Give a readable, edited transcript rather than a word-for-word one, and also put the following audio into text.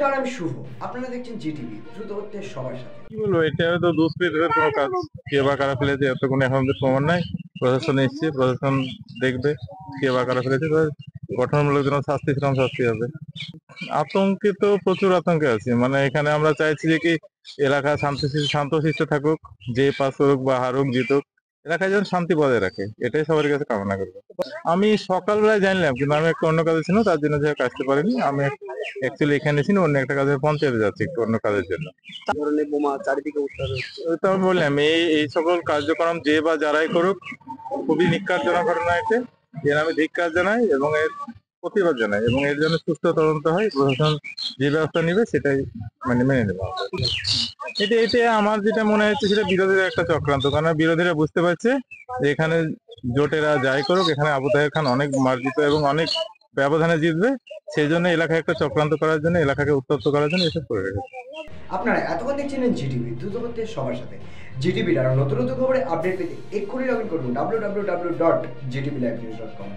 নমস্কার, আমি শুভ। আপনারা দেখছেন জিটিভি, দ্রুত হচ্ছে সবার সাথে। কি বলবো, এটা হয়তো দুষ্কৃতীদের কোনো কাজ। কে বা কারা ফেলেছে এত কোনো এখন অব্দি প্রমাণ নাই। প্রশাসন এসছে, প্রশাসন দেখবে কে বা কারা ফেলেছে। এবার গঠনমূলক যেন শাস্তি, সেরকম শাস্তি হবে। আতঙ্কে তো প্রচুর আতঙ্কে আছি, মানে এখানে আমরা চাইছি যে কি এলাকা শান্তশিষ্ট থাকুক, যে পাস হোক বা হারুক জিতুক, এলাকায় যেন শান্তি বজায় রাখে, এটাই সবার কাছে কামনা করবো। আমি সকালবেলায় জানলাম, কিন্তু আমি একটা অন্য কাজে ছিল, তার জন্য যে আসতে পারিনি। আমি অ্যাকচুয়ালি এখানে ছিল, অন্য একটা কাজে পঞ্চায়েতে যাচ্ছি একটু অন্য কাজের জন্য। ধরনের বোমা চারিদিকে উত্তাল হচ্ছে। ওই তো আমি বললাম, এই সকল কার্যক্রম যে বা যারাই করুক, খুবই নিঃকারজনক ঘটনা এতে। এর আমি ধিক্কার জানাই এবং এর প্রতিবাদ জানাই, এবং এর জন্য সুস্থ তদন্ত হয়, প্রশাসন যে ব্যবস্থা নেবে সেটাই মানে মেনে নেবো। এটা আমার যেটা মনে হচ্ছে, সেটা বিরোধীরা একটা চক্রান্ত। কারণ বিরোধীরা বুঝতে পারছে যে এখানে জোটেরা যাই করুক, এখানে আবু তাহের খান অনেক মার্জিত এবং অনেক ব্যবধানে জিতবে। সেই জন্য এলাকায় একটা চক্রান্ত করার জন্য, এলাকাকে উত্তপ্ত করার জন্য এসব করে রেখেছে। আপনারা এতক্ষণ দেখছিলেন জিটিভি, দ্রুত হচ্ছে সবার সাথে। জিটিভির আরো নতুন নতুন খবরে আপডেট পেতে এক্ষুনি লগ ইন করুন www.gtblivenews.com।